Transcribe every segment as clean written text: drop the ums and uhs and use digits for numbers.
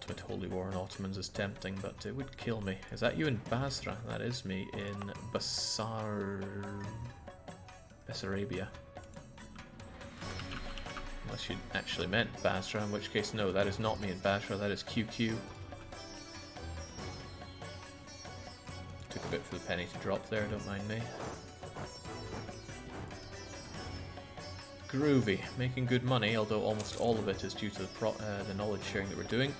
ultimate holy war on Ottomans is tempting, but it would kill me. Is that you in Basra? That is me in Bessarabia. Unless you actually meant Basra, in which case no, that is not me in Basra, that is QQ. Took a bit for the penny to drop there, don't mind me. Groovy, making good money, although almost all of it is due to the knowledge sharing that we're doing.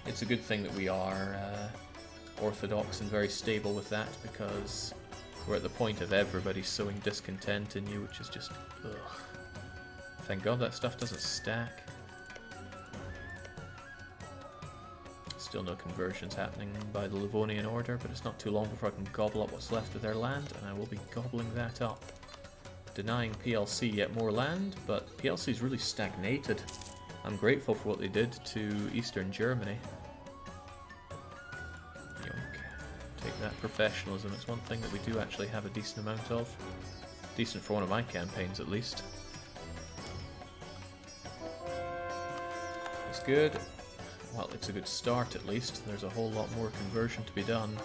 It's a good thing that we are orthodox and very stable with that, because we're at the point of everybody sowing discontent in you, which is just ugh. Thank God that stuff doesn't stack. Still no conversions happening by the Livonian Order, but it's not too long before I can gobble up what's left of their land, and I will be gobbling that up. Denying PLC yet more land, but PLC's really stagnated. I'm grateful for what they did to Eastern Germany. Yonk. Take that professionalism. It's one thing that we do actually have a decent amount of. Decent for one of my campaigns, at least. It's good. Well, it's a good start, at least. There's a whole lot more conversion to be done.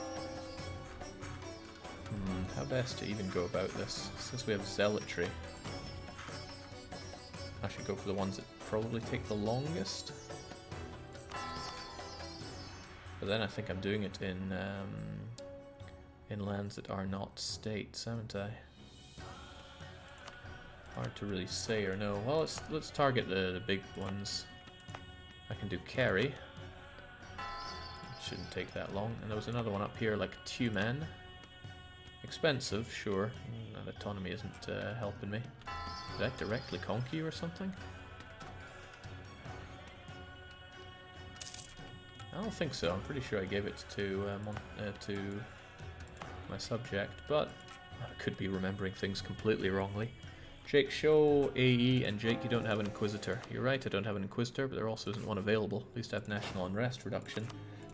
How best to even go about this? Since we have zealotry, I should go for the ones that probably take the longest. But then I think I'm doing it in lands that are not states, haven't I? Hard to really say or know. Well, let's target the big ones. I can do Kerry. It shouldn't take that long. And there was another one up here, like Tumen. Expensive, sure. That autonomy isn't helping me. Did I directly conquer you or something? I don't think so. I'm pretty sure I gave it to my subject, but I could be remembering things completely wrongly. Jake, show AE, and Jake, you don't have an Inquisitor. You're right, I don't have an Inquisitor, but there also isn't one available. At least I have national unrest reduction.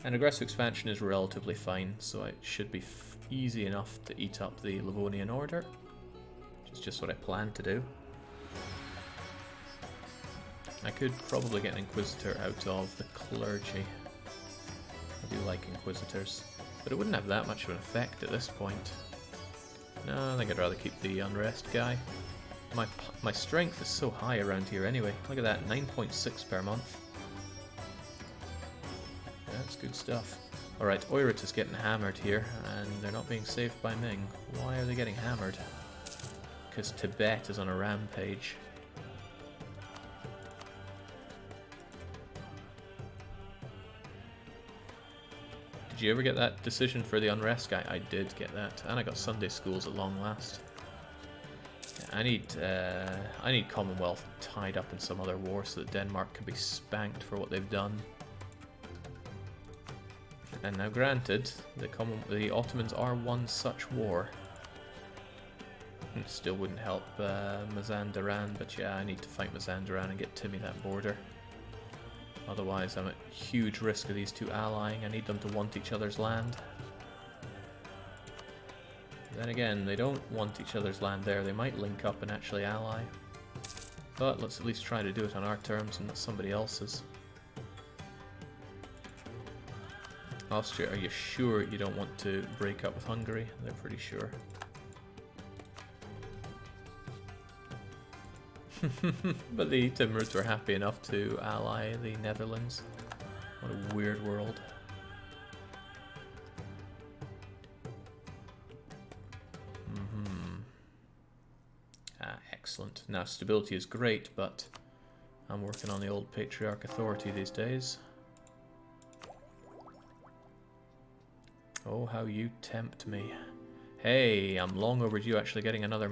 And aggressive expansion is relatively fine, so it should be easy enough to eat up the Livonian Order, which is just what I planned to do. I could probably get an Inquisitor out of the clergy. I do like Inquisitors, but it wouldn't have that much of an effect at this point. No, I think I'd rather keep the Unrest guy. My strength is so high around here anyway. Look at that, 9.6 per month. That's good stuff. Alright, Oirat is getting hammered here, and they're not being saved by Ming. Why are they getting hammered? Because Tibet is on a rampage. Did you ever get that decision for the Unrest guy? I did get that, and I got Sunday schools at long last. I need Commonwealth tied up in some other war so that Denmark can be spanked for what they've done. And now granted, the Ottomans are one such war. It still wouldn't help Mazandaran, but yeah, I need to fight Mazandaran and get Timmy that border. Otherwise I'm at huge risk of these two allying. I need them to want each other's land. Then again, they don't want each other's land there. They might link up and actually ally. But let's at least try to do it on our terms and not somebody else's. Austria, are you sure you don't want to break up with Hungary? They're pretty sure. But the Timurids were happy enough to ally the Netherlands. What a weird world. Excellent. Now, stability is great, but I'm working on the old Patriarch authority these days. Oh, how you tempt me. Hey, I'm long overdue actually getting another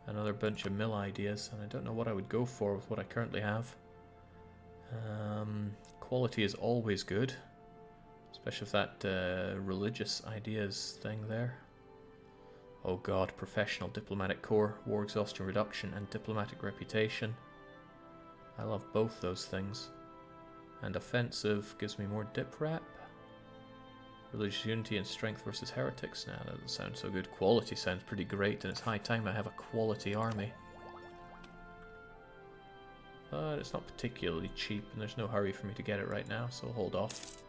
another bunch of mill ideas, and I don't know what I would go for with what I currently have. Quality is always good, especially with that religious ideas thing there. Oh god, professional diplomatic corps, war exhaustion reduction, and diplomatic reputation. I love both those things. And offensive gives me more dip rep. Religious unity and strength versus heretics. Nah, that doesn't sound so good. Quality sounds pretty great, and it's high time I have a quality army. but it's not particularly cheap, and there's no hurry for me to get it right now, so I'll hold off.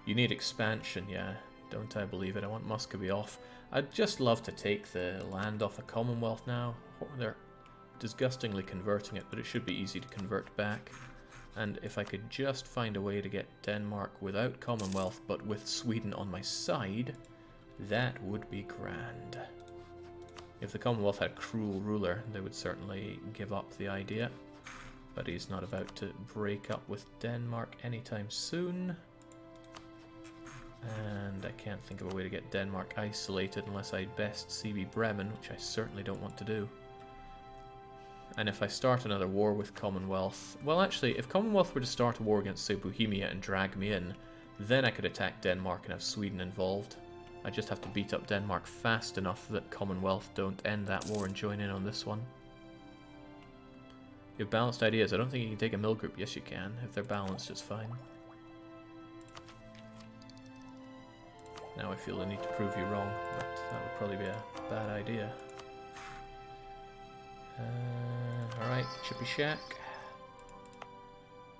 You need expansion, yeah. Don't I believe it. I want Muscovy off. I'd just love to take the land off the Commonwealth now. They're disgustingly converting it, but it should be easy to convert back. And if I could just find a way to get Denmark without Commonwealth, but with Sweden on my side, that would be grand. If the Commonwealth had a cruel ruler, they would certainly give up the idea. But he's not about to break up with Denmark anytime soon. And I can't think of a way to get Denmark isolated unless I best CB Bremen, which I certainly don't want to do. And if I start another war with Commonwealth... Well, actually, if Commonwealth were to start a war against, say, Bohemia and drag me in, then I could attack Denmark and have Sweden involved. I just have to beat up Denmark fast enough that Commonwealth don't end that war and join in on this one. You have balanced ideas. I don't think you can take a mill group. Yes, you can. If they're balanced, it's fine. Now I feel the need to prove you wrong, but that would probably be a bad idea. Alright, Chippy Shack.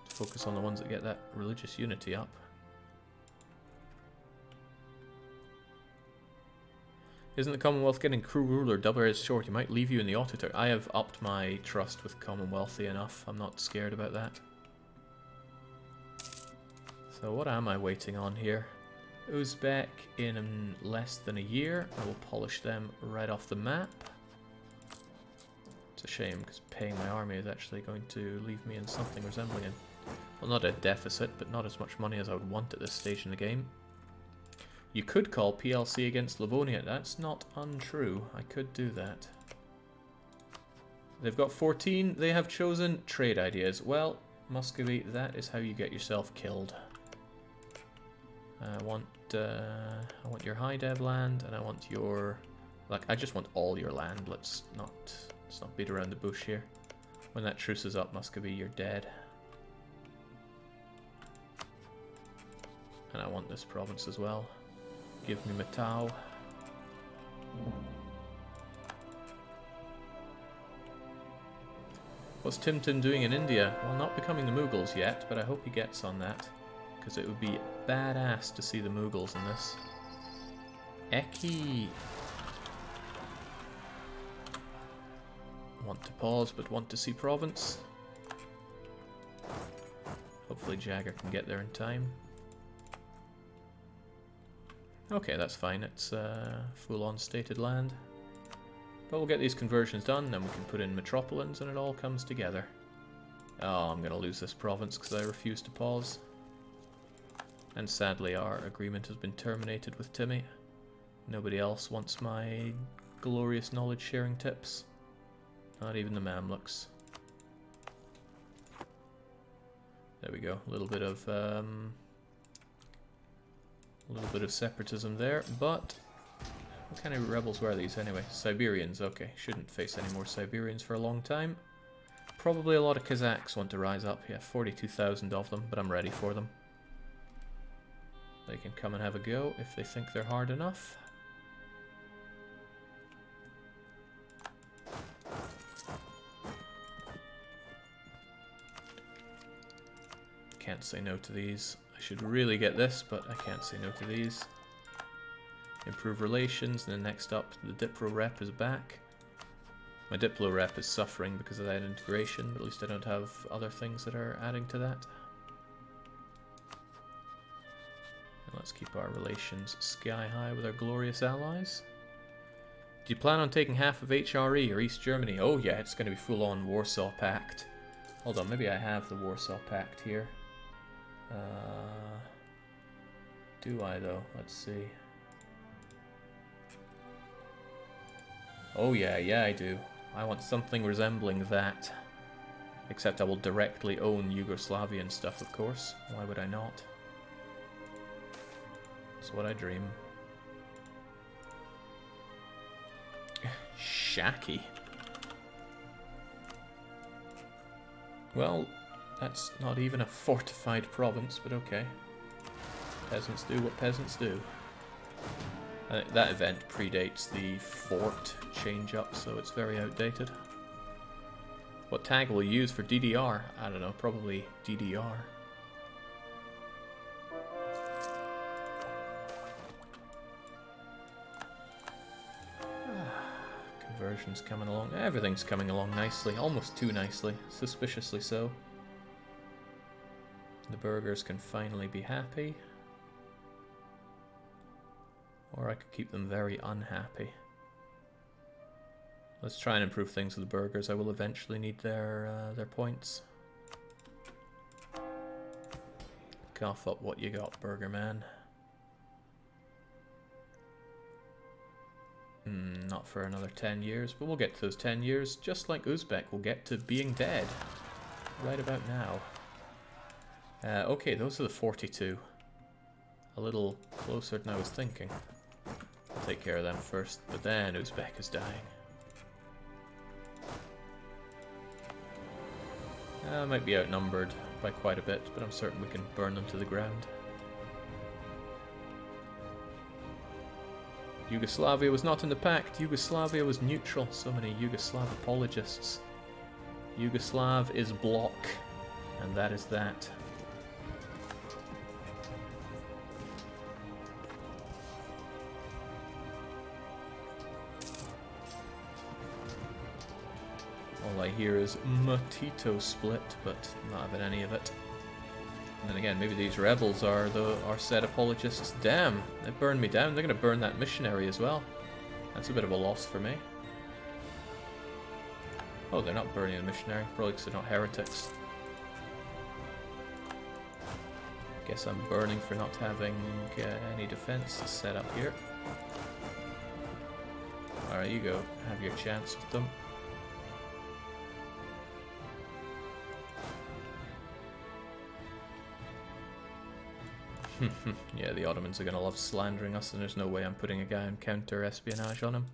Focus on the ones that get that religious unity up. Isn't the Commonwealth getting cruel ruler double-edged sword? He might leave you in the auto. I have upped my trust with Commonwealthy enough. I'm not scared about that. So what am I waiting on here? Uzbek in less than a year. I will polish them right off the map. It's a shame because paying my army is actually going to leave me in something resembling a... Well, not a deficit, but not as much money as I would want at this stage in the game. You could call PLC against Livonia. That's not untrue. I could do that. They've got 14. They have chosen trade ideas. Well, Muscovy, that is how you get yourself killed. I want your high dev land, and I want your... Like, I just want all your land. Let's not beat around the bush here. When that truce is up, Muscovy, you're dead. And I want this province as well. Give me Matau. What's Tim Tim doing in India? Well, not becoming the Mughals yet, but I hope he gets on that. Because it would be badass to see the Mughals in this. Eki! Want to pause, but want to see province. Hopefully Jagger can get there in time. Okay, that's fine. It's full-on stated land. But we'll get these conversions done, and we can put in metropolins, and it all comes together. Oh, I'm going to lose this province because I refuse to pause. And sadly, our agreement has been terminated with Timmy. Nobody else wants my glorious knowledge-sharing tips. Not even the Mamluks. There we go. A little bit of separatism there, but what kind of rebels were these anyway? Siberians, okay. Shouldn't face any more Siberians for a long time. Probably a lot of Kazakhs want to rise up. Yeah, 42,000 of them, but I'm ready for them. They can come and have a go if they think they're hard enough. Can't say no to these. I should really get this, but I can't say no to these. Improve relations, and then next up, the Diplo rep is back. My Diplo rep is suffering because of that integration, but at least I don't have other things that are adding to that. And let's keep our relations sky high with our glorious allies. Do you plan on taking half of HRE or East Germany? Oh yeah, it's going to be full-on Warsaw Pact. Hold on, maybe I have the Warsaw Pact here. Do I though? Let's see. Oh yeah, I do. I want something resembling that. Except I will directly own Yugoslavian stuff, of course. Why would I not? It's what I dream. Shaki. Well, that's not even a fortified province, but okay. Peasants do what peasants do. That event predates the fort change-up, so it's very outdated. What tag will we use for DDR? I don't know, probably DDR. Conversion's coming along. Everything's coming along nicely, almost too nicely, suspiciously so. The burgers can finally be happy. Or I could keep them very unhappy. Let's try and improve things with the burgers. I will eventually need their points. Cough up what you got, Burger Man. Not for another 10 years, but we'll get to those 10 years, just like Uzbek will get to being dead. Right about now. Okay, those are the 42. A little closer than I was thinking. I'll take care of them first, but then Uzbek is dying. Might be outnumbered by quite a bit, but I'm certain we can burn them to the ground. Yugoslavia was not in the pact. Yugoslavia was neutral. So many Yugoslav apologists. Yugoslav is bloc, and that is that. All I hear is Matito split, but not having any of it. And then again, maybe these rebels are said apologists. Damn, they burned me down. They're going to burn that missionary as well. That's a bit of a loss for me. Oh, they're not burning the missionary. Probably because they're not heretics. Guess I'm burning for not having any defense set up here. Alright, you go. Have your chance with them. Yeah, the Ottomans are going to love slandering us, and there's no way I'm putting a guy on counter-espionage on him.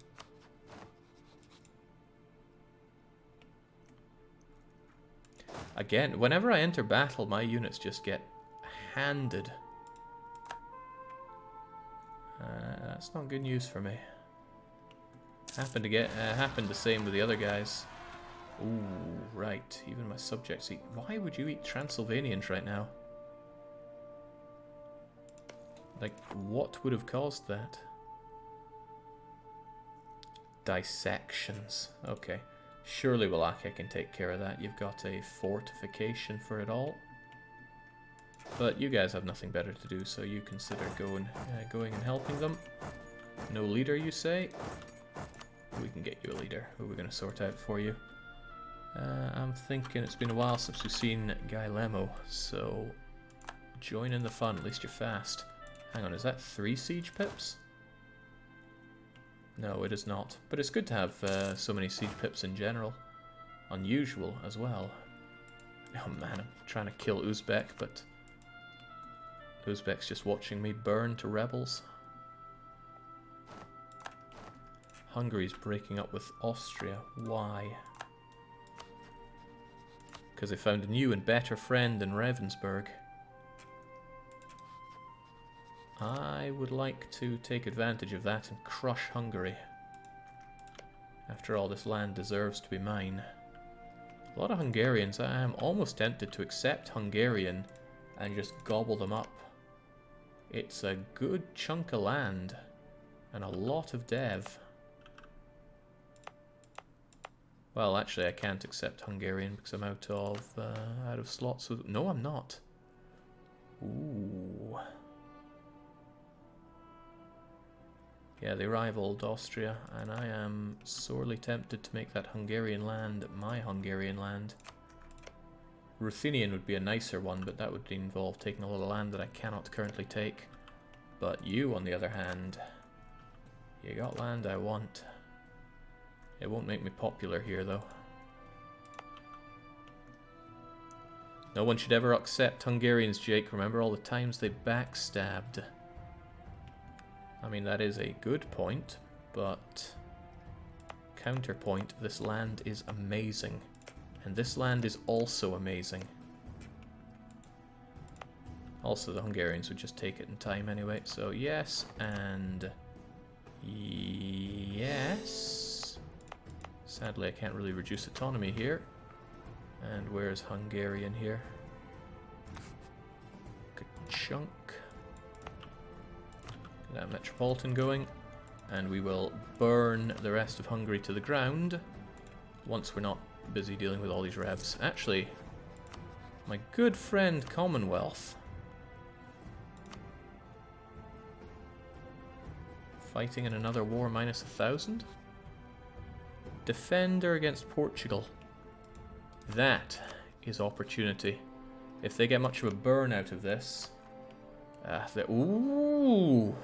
Again, whenever I enter battle, my units just get handed. That's not good news for me. Happened the same with the other guys. Ooh, right. Even my subjects eat. Why would you eat Transylvanians right now? Like, what would have caused that? Dissections. Okay. Surely Wallachia can take care of that. You've got a fortification for it all. But you guys have nothing better to do, so you consider going and helping them. No leader, you say? We can get you a leader. Who are we going to sort out for you? I'm thinking it's been a while since we've seen Guy Lemo, so join in the fun. At least you're fast. Hang on, is that 3 siege pips? No, it is not. But it's good to have so many siege pips in general. Unusual as well. Oh man, I'm trying to kill Uzbek, but Uzbek's just watching me burn to rebels. Hungary's breaking up with Austria. Why? Because they found a new and better friend in Ravensburg. I would like to take advantage of that and crush Hungary. After all, this land deserves to be mine. A lot of Hungarians. I am almost tempted to accept Hungarian and just gobble them up. It's a good chunk of land and a lot of dev. Well, actually, I can't accept Hungarian because I'm out of slots. No, I'm not. Ooh. Yeah, they rivaled Austria, and I am sorely tempted to make that Hungarian land my Hungarian land. Ruthenian would be a nicer one, but that would involve taking a lot of land that I cannot currently take. But you, on the other hand, you got land I want. It won't make me popular here, though. No one should ever accept Hungarians, Jake. Remember all the times they backstabbed. I mean, that is a good point, but counterpoint, this land is amazing. And this land is also amazing. Also, the Hungarians would just take it in time anyway. So yes, and yes. Sadly, I can't really reduce autonomy here. And where's Hungarian here? Chunk. Get that Metropolitan going. And we will burn the rest of Hungary to the ground once we're not busy dealing with all these rebs. Actually, my good friend Commonwealth fighting in another war minus 1,000? Defender against Portugal. That is opportunity. If they get much of a burn out of this... ooh!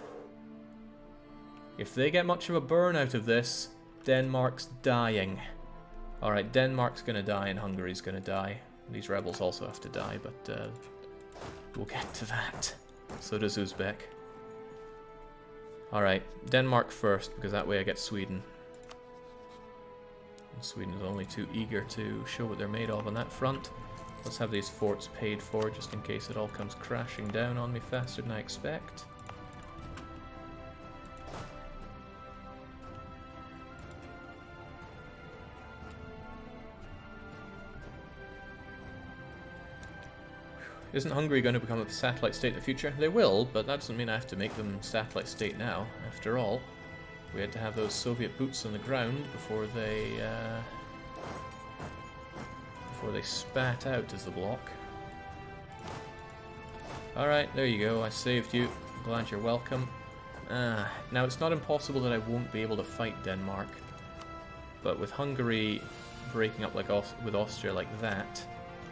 If they get much of a burn out of this, Denmark's dying. Alright, Denmark's gonna die and Hungary's gonna die. These rebels also have to die, but we'll get to that. So does Uzbek. Alright, Denmark first, because that way I get Sweden. And Sweden is only too eager to show what they're made of on that front. Let's have these forts paid for, just in case it all comes crashing down on me faster than I expect. Isn't Hungary going to become a satellite state in the future? They will, but that doesn't mean I have to make them satellite state now. After all, we had to have those Soviet boots on the ground before they spat out as the bloc. Alright, there you go. I saved you. Glad you're welcome. Now, it's not impossible that I won't be able to fight Denmark, but with Hungary breaking up like with Austria like that,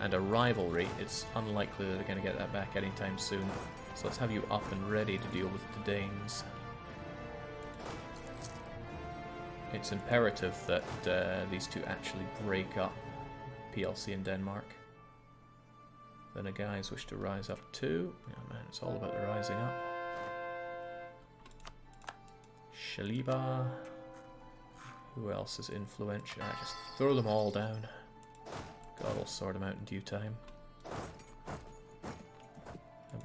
and a rivalry, it's unlikely that they're going to get that back anytime soon. So let's have you up and ready to deal with the Danes. It's imperative that these two actually break up, PLC and Denmark. Then a guys wish to rise up too. Yeah, man, it's all about the rising up. Shaliba. Who else is influential? Just throw them all down. God, I'll sort them out in due time.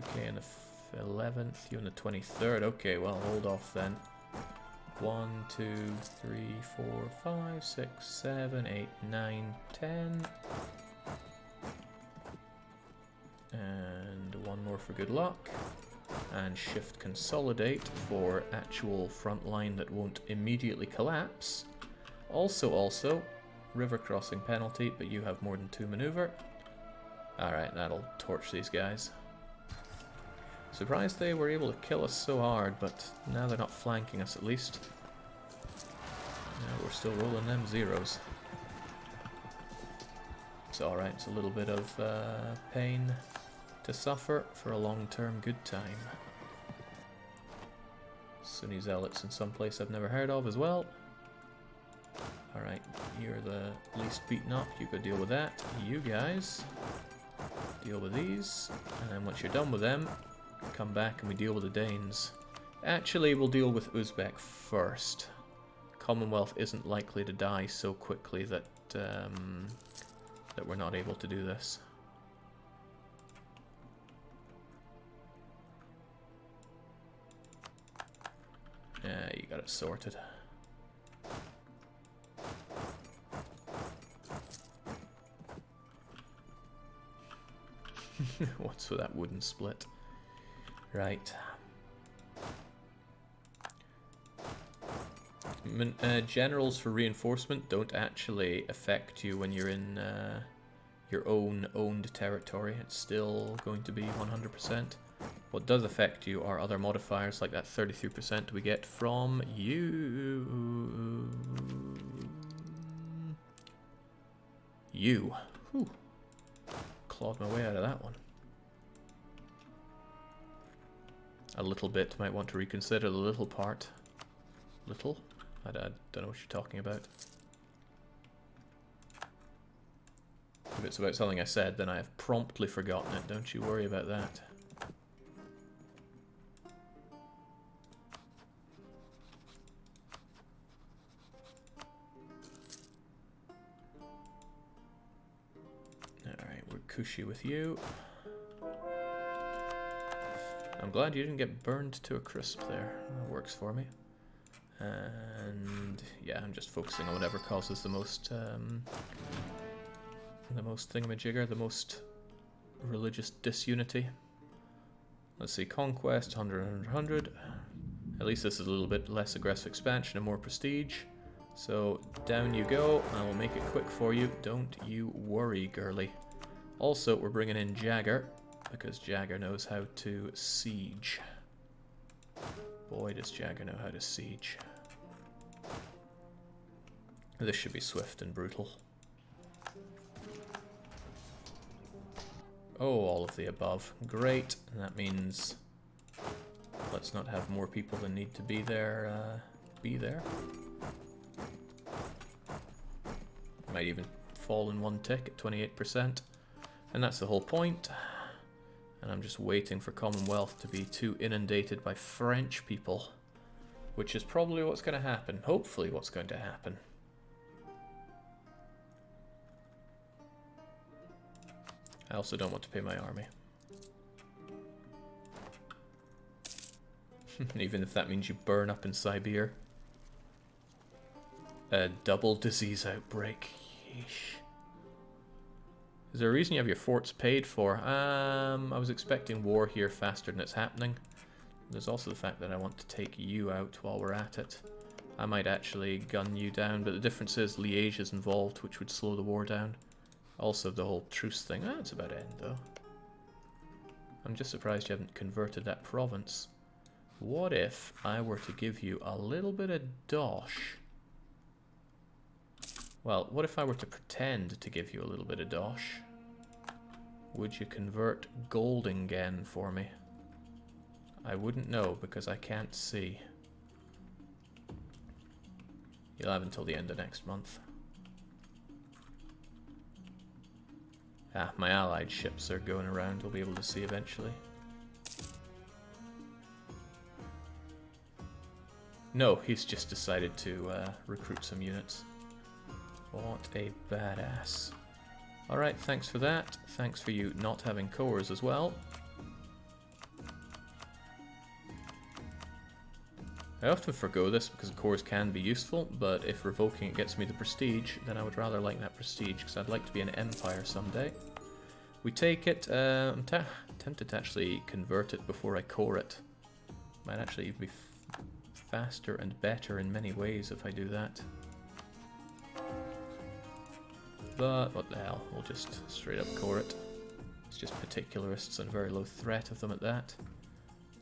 Okay, in the 11th, you on the 23rd. Okay, well, hold off then. 1, 2, 3, 4, 5, 6, 7, 8, 9, 10. And one more for good luck. And shift consolidate for actual front line that won't immediately collapse. Also, river crossing penalty, but you have more than 2 maneuver. Alright, that'll torch these guys. Surprised they were able to kill us so hard, but now they're not flanking us at least. We're still rolling them zeros. It's alright, it's a little bit of pain to suffer for a long-term good time. Sunni zealots in some place I've never heard of as well. Alright, you're the least beaten up, you go deal with that. You guys deal with these, and then once you're done with them, come back and we deal with the Danes. Actually, we'll deal with Uzbek first. Commonwealth isn't likely to die so quickly that that we're not able to do this. Yeah, you got it sorted. What's with that wooden split? Right. Generals for reinforcement don't actually affect you when you're in your own owned territory. It's still going to be 100%. What does affect you are other modifiers like that 33% we get from you. Whew. Clawed my way out of that one. A little bit, might want to reconsider the little part. Little? I don't know what you're talking about. If it's about something I said, then I have promptly forgotten it. Don't you worry about that. Alright, we're cushy with you. I'm glad you didn't get burned to a crisp there. That works for me. And yeah, I'm just focusing on whatever causes the most the most thingamajigger, the most religious disunity. Let's see, conquest, 100, 100, 100. At least this is a little bit less aggressive expansion and more prestige. So down you go, I will make it quick for you. Don't you worry, girly. Also, we're bringing in Jagger, because Jagger knows how to siege. Boy, does Jagger know how to siege. This should be swift and brutal. Oh, all of the above. Great. And that means let's not have more people than need to be there. Might even fall in one tick at 28%. And that's the whole point. And I'm just waiting for Commonwealth to be too inundated by French people. Which is probably what's going to happen. Hopefully what's going to happen. I also don't want to pay my army. Even if that means you burn up in Siberia. A double disease outbreak. Yeesh. Is there a reason you have your forts paid for? I was expecting war here faster than it's happening. There's also the fact that I want to take you out while we're at it. I might actually gun you down, but the difference is Liège is involved, which would slow the war down. Also, the whole truce thing. It's about to end, though. I'm just surprised you haven't converted that province. What if I were to give you a little bit of dosh? Well, what if I were to pretend to give you a little bit of dosh? Would you convert Goldingen for me? I wouldn't know because I can't see. You'll have until the end of next month. My allied ships are going around. We'll be able to see eventually. No, he's just decided to recruit some units. What a badass. Alright, thanks for that. Thanks for you not having cores as well. I often forgo this because cores can be useful, but if revoking it gets me the prestige, then I would rather like that prestige because I'd like to be an empire someday. We take it. I'm tempted to actually convert it before I core it. Might actually be faster and better in many ways if I do that. But what the hell, we'll just straight up core it. It's just particularists and very low threat of them at that.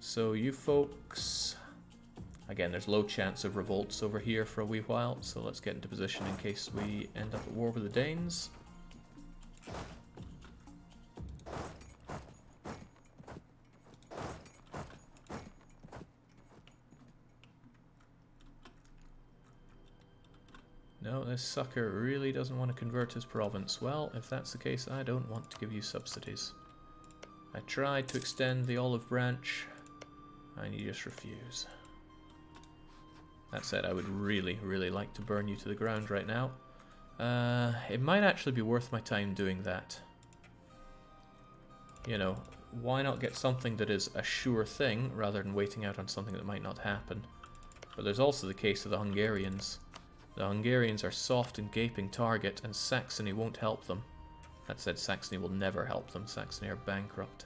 So you folks... Again, there's low chance of revolts over here for a wee while, so let's get into position in case we end up at war with the Danes. No, this sucker really doesn't want to convert his province. Well, if that's the case, I don't want to give you subsidies. I tried to extend the olive branch, and you just refuse. That said, I would really, really like to burn you to the ground right now. It might actually be worth my time doing that. You know, why not get something that is a sure thing, rather than waiting out on something that might not happen. But there's also the case of the Hungarians. The Hungarians are soft and gaping target, and Saxony won't help them. That said, Saxony will never help them. Saxony are bankrupt.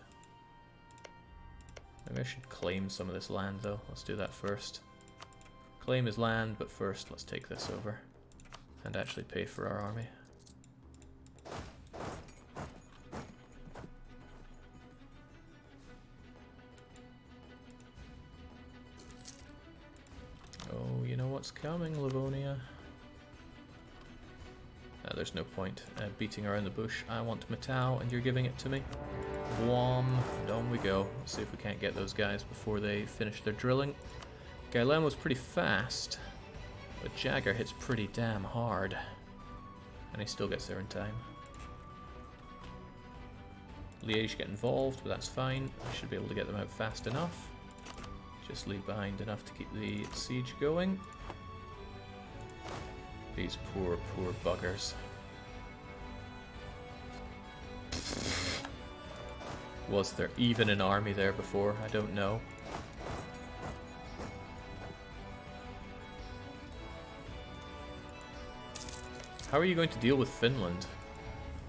Maybe I should claim some of this land, though. Let's do that first. Claim his land, but first let's take this over and actually pay for our army. Oh, you know what's coming, Livonia. There's no point beating around the bush. I want Matau, and you're giving it to me. Wham! Down we go. Let's see if we can't get those guys before they finish their drilling. Guilemo's pretty fast, but Jagger hits pretty damn hard. And he still gets there in time. Liège get involved, but that's fine. I should be able to get them out fast enough. Just leave behind enough to keep the siege going. These poor, poor buggers. Was there even an army there before? I don't know. How are you going to deal with Finland?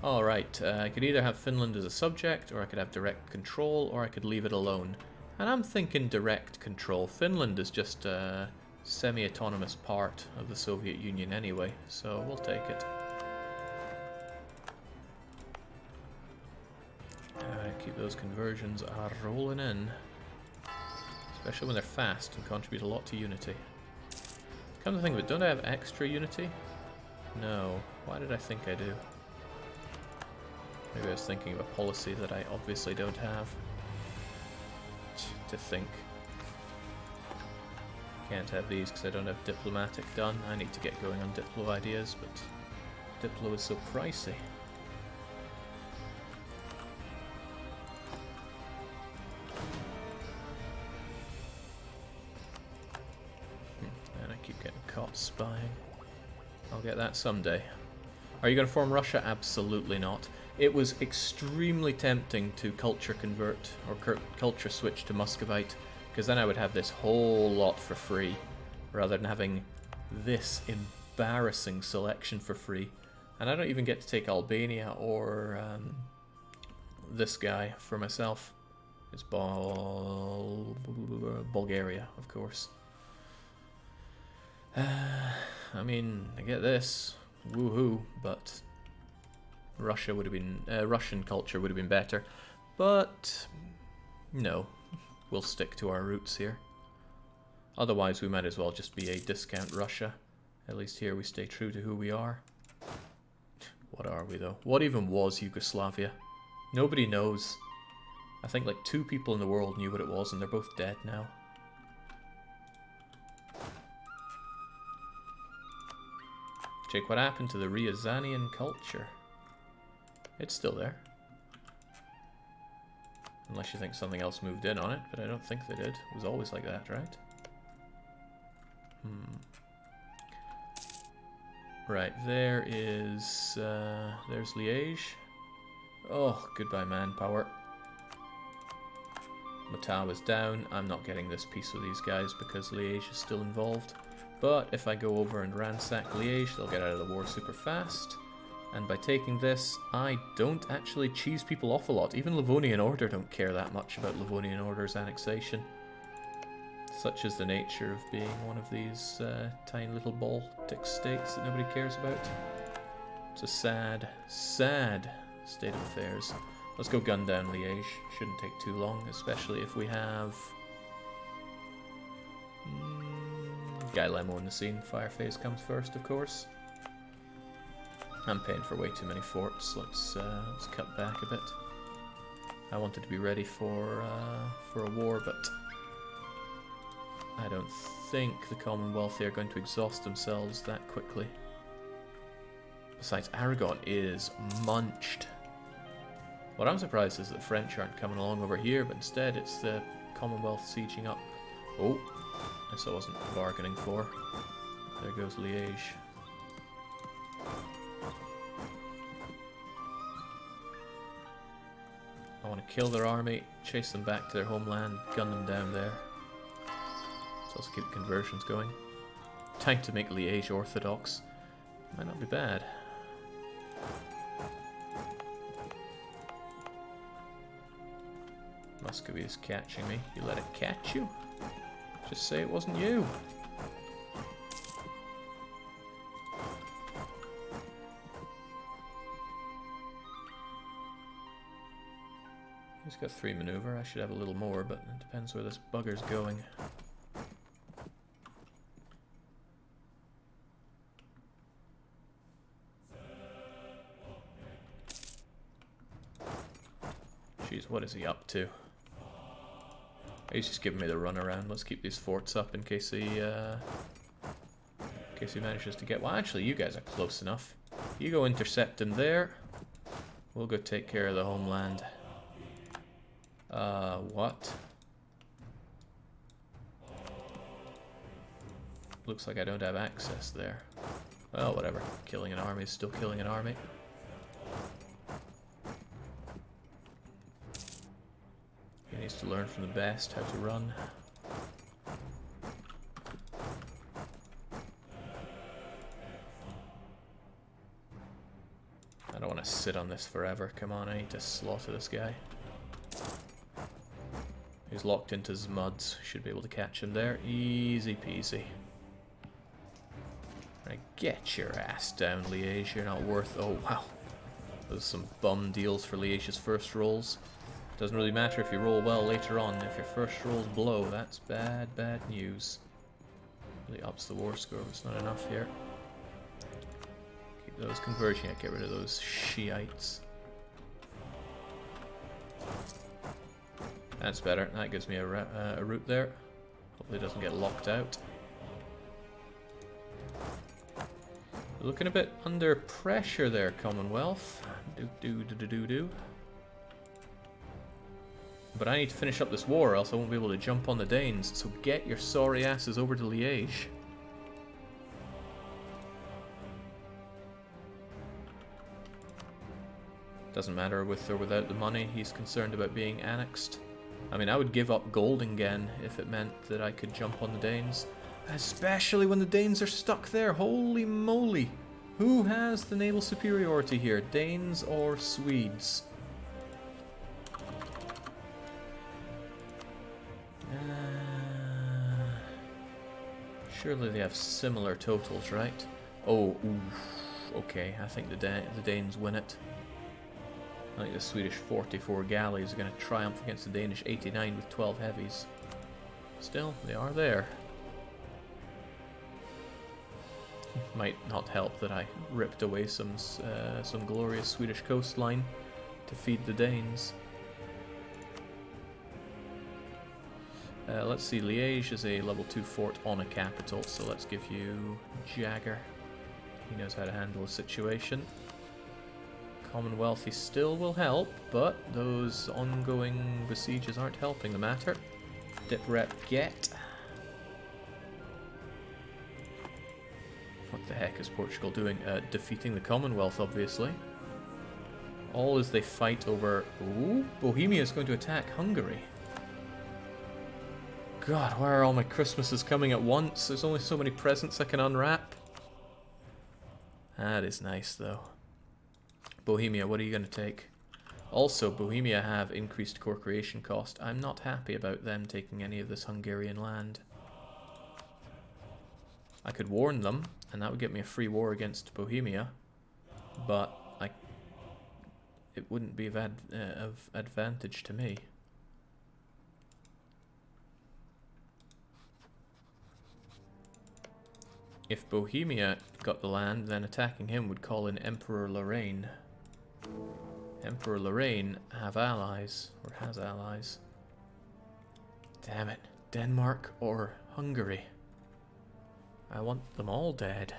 Alright, I could either have Finland as a subject, or I could have direct control, or I could leave it alone. And I'm thinking direct control. Finland is just a semi-autonomous part of the Soviet Union anyway, so we'll take it. Keep those conversions rolling in. Especially when they're fast and contribute a lot to unity. Come to think of it, don't I have extra unity? No. Why did I think I do? Maybe I was thinking of a policy that I obviously don't have. To think. Can't have these because I don't have diplomatic done. I need to get going on Diplo ideas, but Diplo is so pricey. And I keep getting caught spying. I'll get that someday. Are you going to form Russia? Absolutely not. It was extremely tempting to culture convert or culture switch to Muscovite, because then I would have this whole lot for free, rather than having this embarrassing selection for free. And I don't even get to take Albania or this guy for myself. It's Bulgaria, of course. I mean, I get this, woohoo, but Russia would have been Russian culture would have been better, but no, we'll stick to our roots here. Otherwise, we might as well just be a discount Russia. At least here we stay true to who we are. What are we though? What even was Yugoslavia? Nobody knows. I think like 2 people in the world knew what it was, and they're both dead now. Check what happened to the Ryazanian culture. It's still there. Unless you think something else moved in on it, but I don't think they did. It was always like that, right? Right, there is... there's Liège. Oh, goodbye manpower. Matau is down. I'm not getting this peace with these guys because Liège is still involved. But if I go over and ransack Liège, they'll get out of the war super fast. And by taking this, I don't actually cheese people off a lot. Even Livonian Order don't care that much about Livonian Order's annexation. Such is the nature of being one of these tiny little Baltic states that nobody cares about. It's a sad, sad state of affairs. Let's go gun down Liège. Shouldn't take too long, especially if we have... Guy Lemo in the scene. Fire phase comes first, of course. I'm paying for way too many forts. Let's cut back a bit. I wanted to be ready for a war, but I don't think the Commonwealth are going to exhaust themselves that quickly. Besides, Aragon is munched. What I'm surprised is that the French aren't coming along over here, but instead it's the Commonwealth sieging up. Oh, this I wasn't bargaining for. There goes Liège. I want to kill their army, chase them back to their homeland, gun them down there. Let's also keep conversions going. Time to make Liège Orthodox. Might not be bad. Muscovy is catching me. You let it catch you? Just say it wasn't you. He's got 3 maneuver. I should have a little more, but it depends where this bugger's going. Jeez, what is he up to? He's just giving me the runaround. Let's keep these forts up in case he manages to get... Well, actually, you guys are close enough. You go intercept him there. We'll go take care of the homeland. What? Looks like I don't have access there. Well, whatever. Killing an army is still killing an army. He needs to learn from the best how to run. I don't want to sit on this forever. Come on, I need to slaughter this guy. He's locked into his muds. Should be able to catch him there. Easy peasy. Right, get your ass down, Liège. You're not worth... Oh, wow. Those are some bum deals for Liège's first rolls. Doesn't really matter if you roll well later on. If your first rolls blow, that's bad, bad news. Really ups the war score, but it's not enough here. Keep those converging. Get rid of those Shiites. That's better. That gives me a route there. Hopefully it doesn't get locked out. Looking a bit under pressure there, Commonwealth. Do. But I need to finish up this war, or else I won't be able to jump on the Danes. So get your sorry asses over to Liège. Doesn't matter with or without the money. He's concerned about being annexed. I mean, I would give up Goldingen if it meant that I could jump on the Danes. Especially when the Danes are stuck there. Holy moly. Who has the naval superiority here? Danes or Swedes? Surely they have similar totals, right? Oh, oof. Okay, I think the Danes win it. I think the Swedish 44 galleys are going to triumph against the Danish 89 with 12 heavies. Still, they are there. Might not help that I ripped away some glorious Swedish coastline to feed the Danes. Let's see, Liège is a level 2 fort on a capital, so let's give you Jagger. He knows how to handle a situation. Commonwealth, he still will help, but those ongoing besieges aren't helping the matter. Dip rep get. What the heck is Portugal doing? Defeating the Commonwealth, obviously. All as they fight over... Ooh, Bohemia is going to attack Hungary. God, why are all my Christmases coming at once? There's only so many presents I can unwrap. That is nice, though. Bohemia, what are you going to take? Also, Bohemia have increased core creation cost. I'm not happy about them taking any of this Hungarian land. I could warn them, and that would get me a free war against Bohemia, but it wouldn't be of advantage to me. If Bohemia got the land, then attacking him would call in Emperor Lorraine. Emperor Lorraine have allies, or has allies. Damn it. Denmark or Hungary? I want them all dead.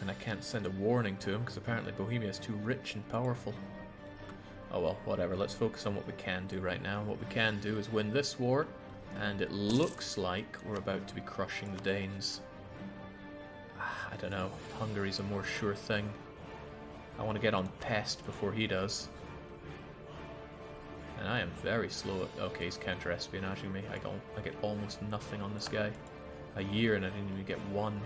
And I can't send a warning to him because apparently Bohemia is too rich and powerful. Oh well, whatever. Let's focus on what we can do right now. What we can do is win this war, and it looks like we're about to be crushing the Danes. I don't know. Hungary's a more sure thing. I want to get on Pest before he does. And I am very slow at... Okay, he's counter-espionaging me. I get almost nothing on this guy. A year and I didn't even get one.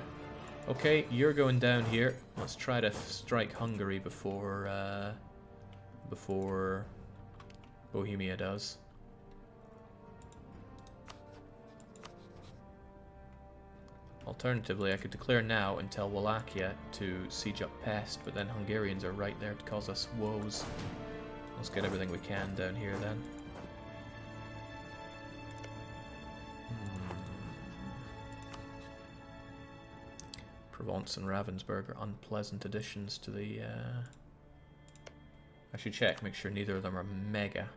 Okay, you're going down here. Let's try to strike Hungary before Bohemia does. Alternatively, I could declare now and tell Wallachia to siege up Pest, but then Hungarians are right there to cause us woes. Let's get everything we can down here then. Provence and Ravensburg are unpleasant additions to the... I should check, make sure neither of them are mega.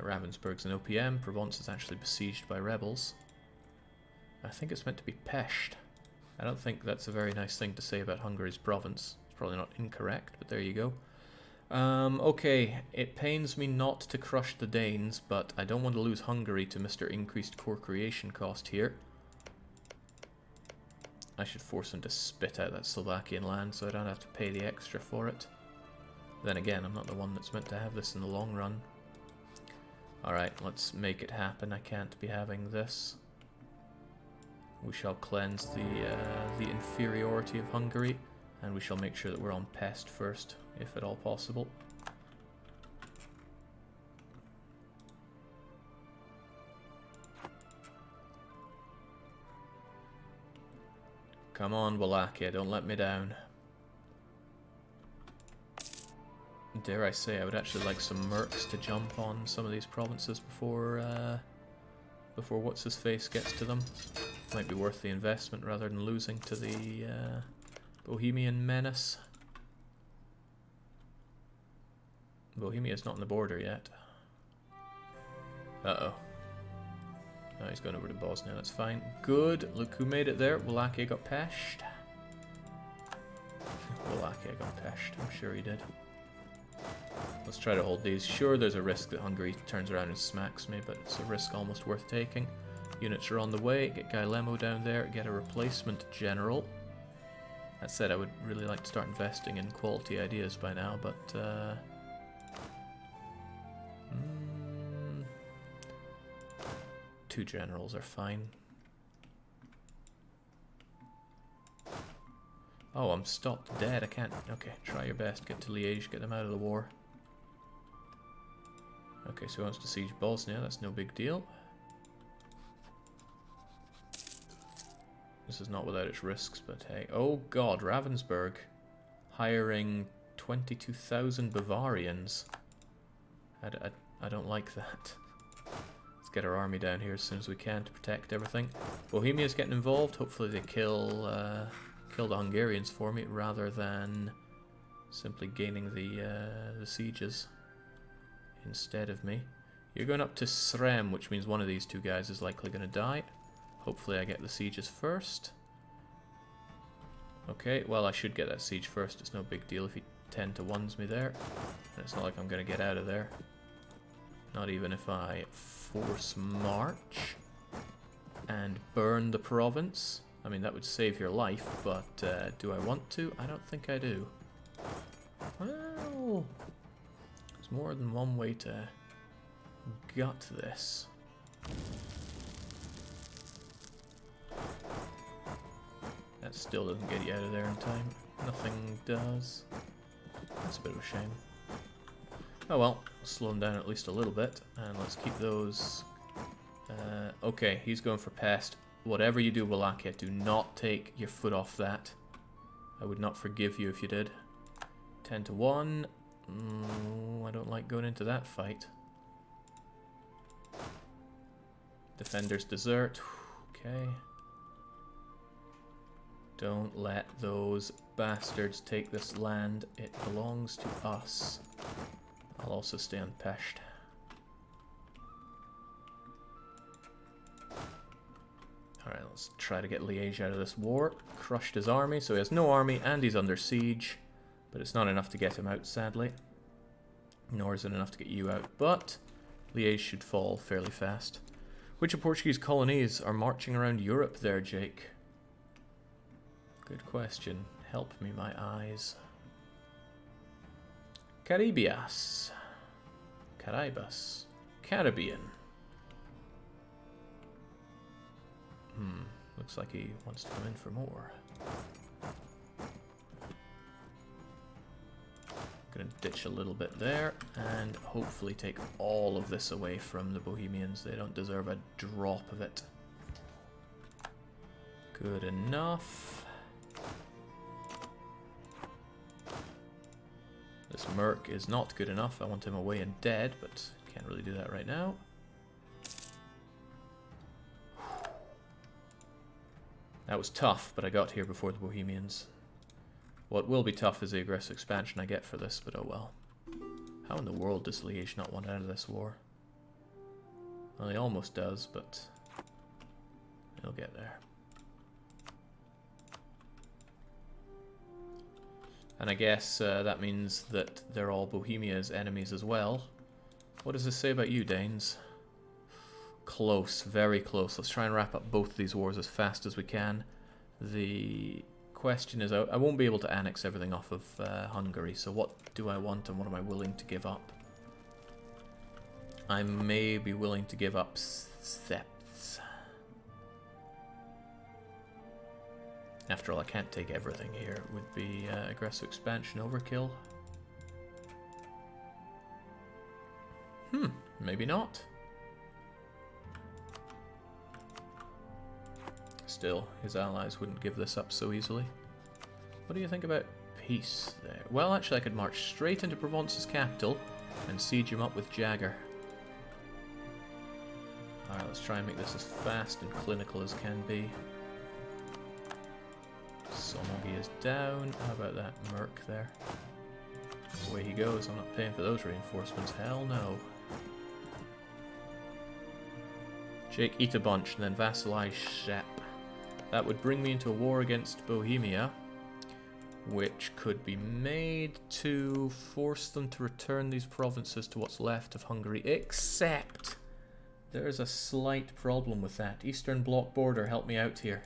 Ravensburg's an OPM, Provence is actually besieged by rebels. I think it's meant to be Pest. I don't think that's a very nice thing to say about Hungary's province. It's probably not incorrect, but there you go. Okay, it pains me not to crush the Danes, but I don't want to lose Hungary to Mr. Increased Core Creation Cost here. I should force him to spit out that Slovakian land so I don't have to pay the extra for it. Then again, I'm not the one that's meant to have this in the long run. Alright, let's make it happen. I can't be having this. We shall cleanse the inferiority of Hungary, and we shall make sure that we're on pest first, if at all possible. Come on, Wallachia, don't let me down. Dare I say, I would actually like some mercs to jump on some of these provinces before what's-his-face gets to them. Might be worth the investment rather than losing to the Bohemian menace. Bohemia's not on the border yet. Uh-oh. No, he's going over to Bosnia, that's fine. Good, look who made it there. Wallachia got peshed. Wallachia got peshed, I'm sure he did. Let's try to hold these. Sure, there's a risk that Hungary turns around and smacks me, but it's a risk almost worth taking. Units are on the way. Get Guy Lemo down there. Get a replacement general. That said, I would really like to start investing in quality ideas by now, but... two generals are fine. Oh, I'm stopped dead. I can't... Okay, try your best. Get to Liège. Get them out of the war. Okay, so he wants to siege Bosnia. That's no big deal. This is not without its risks, but hey. Oh god, Ravensburg. Hiring 22,000 Bavarians. I don't like that. Let's get our army down here as soon as we can to protect everything. Bohemia's getting involved. Hopefully they kill the Hungarians for me rather than simply gaining the sieges instead of me. You're going up to Srem, which means one of these two guys is likely going to die. Hopefully I get the sieges first. Okay, well I should get that siege first. It's no big deal if he 10-to-1s me there. And it's not like I'm going to get out of there. Not even if I force march and burn the province. I mean, that would save your life, but do I want to? I don't think I do. Well, there's more than one way to gut this. That still doesn't get you out of there in time. Nothing does. That's a bit of a shame. Oh well, slow him down at least a little bit, and let's keep those... okay, he's going for pest. Whatever you do, Wallachia, do not take your foot off that. I would not forgive you if you did. 10-to-1. I don't like going into that fight. Defenders desert. Okay. Don't let those bastards take this land. It belongs to us. I'll also stay on Pest. Alright, let's try to get Liège out of this war. Crushed his army, so he has no army and he's under siege. But it's not enough to get him out, sadly. Nor is it enough to get you out. But Liège should fall fairly fast. Which of Portuguese colonies are marching around Europe there, Jake? Good question. Help me, my eyes. Caribias. Caribas. Caribbean. Looks like he wants to come in for more. Gonna ditch a little bit there, and hopefully take all of this away from the Bohemians. They don't deserve a drop of it. Good enough. This merc is not good enough. I want him away and dead, but can't really do that right now. That was tough, but I got here before the Bohemians. What will be tough is the aggressive expansion I get for this, but oh well. How in the world does Liège not want out of this war? Well, he almost does, but he'll get there. And I guess that means that they're all Bohemia's enemies as well. What does this say about you, Danes? Close, very close. Let's try and wrap up both these wars as fast as we can. The question is, I won't be able to annex everything off of Hungary, so what do I want and what am I willing to give up? I may be willing to give up septs. After all, I can't take everything here. It would be aggressive expansion overkill. Maybe not. Still, his allies wouldn't give this up so easily. What do you think about peace there? Well, actually, I could march straight into Provence's capital and siege him up with Jagger. Alright, let's try and make this as fast and clinical as can be. Somogi is down. How about that Merc there? Away he goes. I'm not paying for those reinforcements. Hell no. Jake, eat a bunch, and then vassalize Shep. That would bring me into a war against Bohemia, which could be made to force them to return these provinces to what's left of Hungary, except there's a slight problem with that. Eastern Bloc border, help me out here.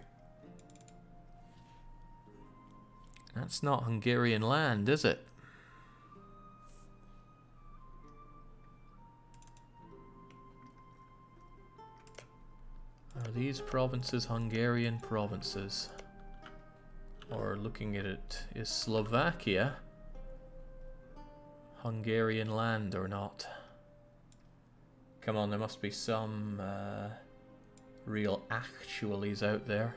That's not Hungarian land, is it? Are these provinces Hungarian provinces? Or looking at it, is Slovakia Hungarian land or not? Come on, there must be some real actualies out there.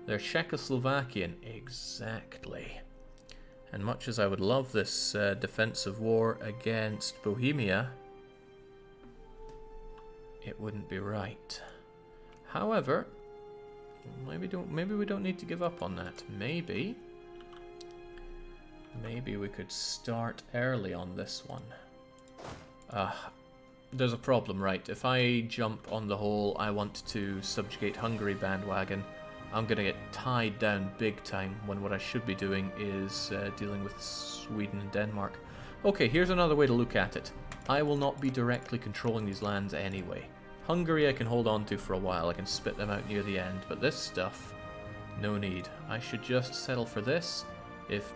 They're Czechoslovakian, exactly. And much as I would love this defensive war against Bohemia, it wouldn't be right. However, maybe we don't need to give up on that. Maybe we could start early on this one. There's a problem, right? If I jump on the whole I want to subjugate Hungary bandwagon, I'm gonna get tied down big time when what I should be doing is dealing with Sweden and Denmark. Okay, here's another way to look at it. I will not be directly controlling these lands anyway. Hungary I can hold on to for a while, I can spit them out near the end, but this stuff, no need. I should just settle for this. If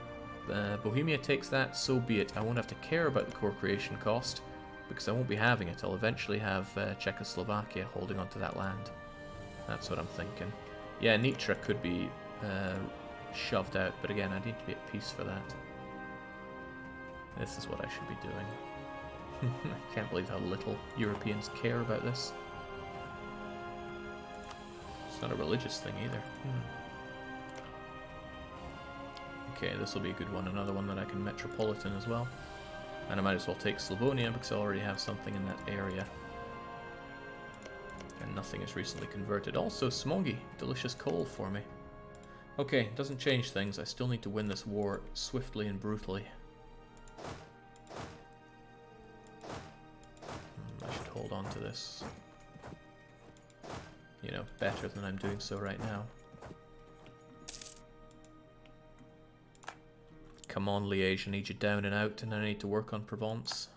Bohemia takes that, so be it. I won't have to care about the core creation cost, because I won't be having it. I'll eventually have Czechoslovakia holding onto that land. That's what I'm thinking. Yeah, Nitra could be shoved out, but again, I need to be at peace for that. This is what I should be doing. I can't believe how little Europeans care about this. It's not a religious thing either. Okay, this will be a good one. Another one that I can metropolitan as well. And I might as well take Slavonia because I already have something in that area. And nothing is recently converted. Also, Smogi. Delicious coal for me. Okay, doesn't change things. I still need to win this war swiftly and brutally. I should hold on to this, you know, better than I'm doing so right now. Come on, Liège, I need you down and out, and I need to work on Provence.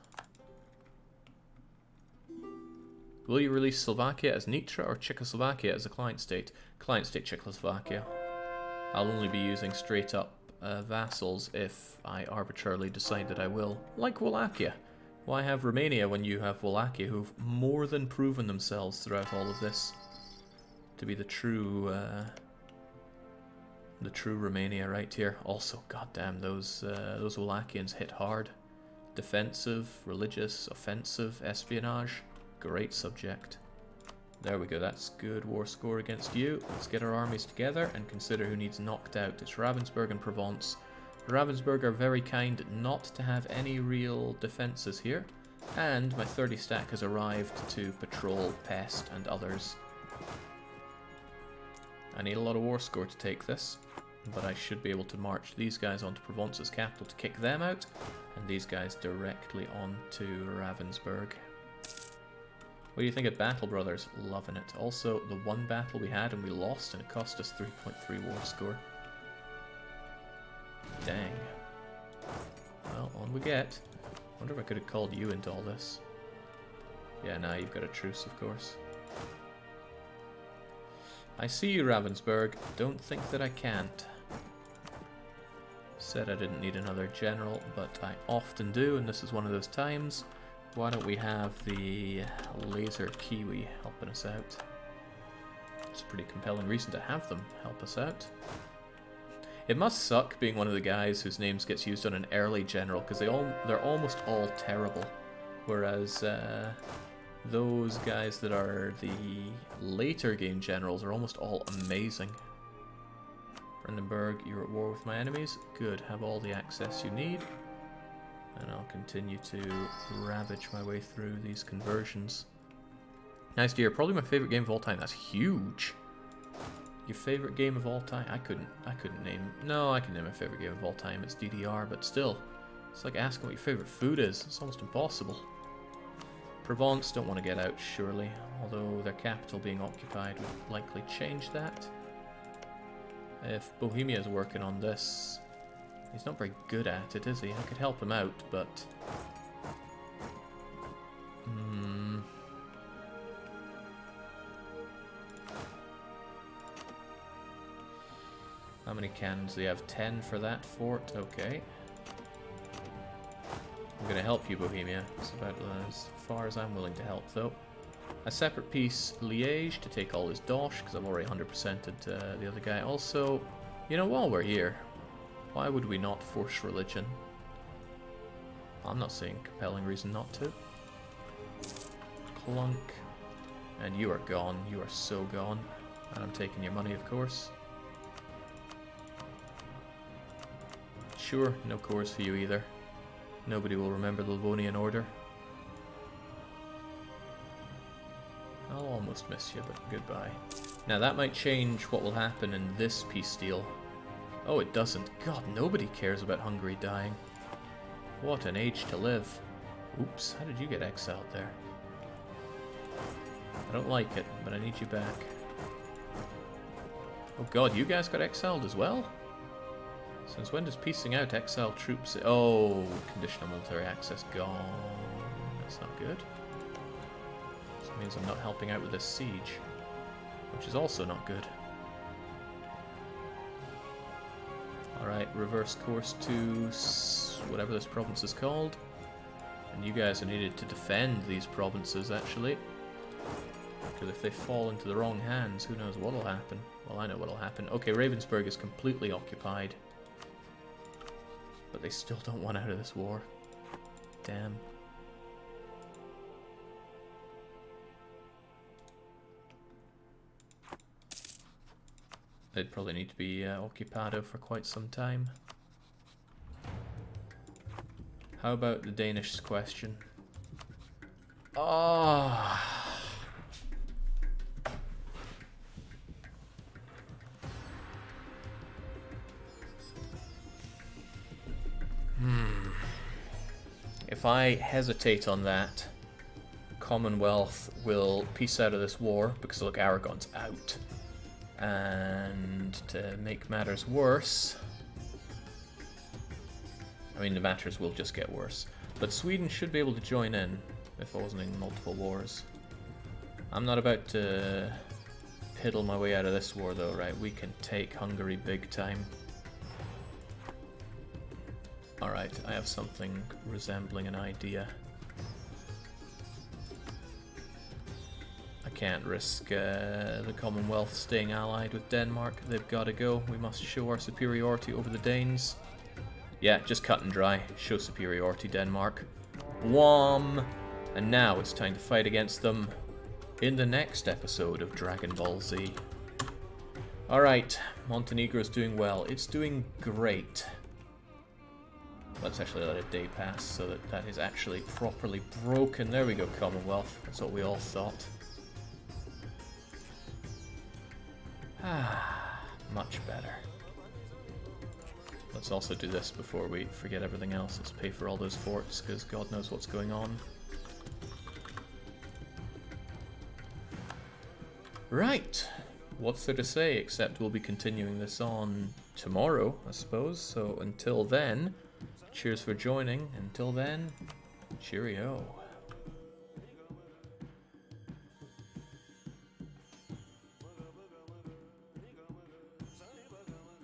Will you release Slovakia as Nitra or Czechoslovakia as a client state? Client state Czechoslovakia. I'll only be using straight up vassals if I arbitrarily decide that I will. Like Wallachia. Why have Romania when you have Wallachia, who've more than proven themselves throughout all of this to be the true Romania right here. Also, goddamn, those Wallachians hit hard. Defensive, religious, offensive, espionage. Great subject. There we go, that's good war score against you. Let's get our armies together and consider who needs knocked out. It's Ravensburg and Provence. Ravensburg are very kind not to have any real defences here. And my 30 stack has arrived to patrol Pest and others. I need a lot of war score to take this, but I should be able to march these guys onto Provence's capital to kick them out, and these guys directly onto Ravensburg. What do you think of Battle Brothers? Loving it. Also, the one battle we had and we lost, and it cost us 3.3 war score. Dang. Well, on we get. Wonder if I could have called you into all this. Yeah, now you've got a truce, of course. I see you, Ravensburg. Don't think that I can't. Said I didn't need another general, but I often do, and this is one of those times. Why don't we have the laser Kiwi helping us out? It's a pretty compelling reason to have them help us out. It must suck being one of the guys whose names gets used on an early general, because they're almost all terrible. Whereas those guys that are the later game generals are almost all amazing. Brandenburg, you're at war with my enemies. Good, have all the access you need. And I'll continue to ravage my way through these conversions. Nice to hear. Probably my favorite game of all time. That's huge. Your favorite game of all time? I couldn't name... No, I can name my favorite game of all time. It's DDR, but still. It's like asking what your favorite food is. It's almost impossible. Provence don't want to get out, surely. Although their capital being occupied would likely change that. If Bohemia is working on this... He's not very good at it, is he? I could help him out, but... How many cannons do they have? 10 for that fort? Okay. I'm going to help you, Bohemia. It's about as far as I'm willing to help, though. A separate piece, Liège, to take all his dosh, because I've already 100%ed the other guy. Also, you know, while we're here, why would we not force religion? I'm not seeing a compelling reason not to. Clunk. And you are gone. You are so gone. And I'm taking your money, of course. Sure, no cores for you either. Nobody will remember the Livonian Order. I'll almost miss you, but goodbye. Now that might change what will happen in this peace deal. Oh, it doesn't. God, nobody cares about Hungary dying. What an age to live. Oops, how did you get exiled there? I don't like it, but I need you back. Oh god, you guys got exiled as well? Since when does piecing out exiled troops... Oh, conditional military access gone. That's not good. This means I'm not helping out with this siege, which is also not good. Alright, reverse course to whatever this province is called. And you guys are needed to defend these provinces, actually. Because if they fall into the wrong hands, who knows what'll happen. Well, I know what'll happen. Okay, Ravensburg is completely occupied. But they still don't want out of this war. Damn. They'd probably need to be occupado for quite some time. How about the Danish question? Oh. If I hesitate on that, Commonwealth will peace out of this war, because look, Aragon's out. And to make matters worse... I mean, the matters will just get worse. But Sweden should be able to join in, if I wasn't in multiple wars. I'm not about to piddle my way out of this war, though, right? We can take Hungary big time. Alright, I have something resembling an idea. I can't risk the Commonwealth staying allied with Denmark. They've got to go. We must show our superiority over the Danes. Yeah, just cut and dry. Show superiority, Denmark. Wham! And now it's time to fight against them in the next episode of Dragon Ball Z. Alright, Montenegro's doing well. It's doing great. Let's actually let a day pass so that that is actually properly broken. There we go, Commonwealth. That's what we all thought. Ah, much better. Let's also do this before we forget everything else. Let's pay for all those forts, because God knows what's going on. Right. What's there to say, except we'll be continuing this on tomorrow, I suppose. So until then... Cheers for joining. Until then, cheerio.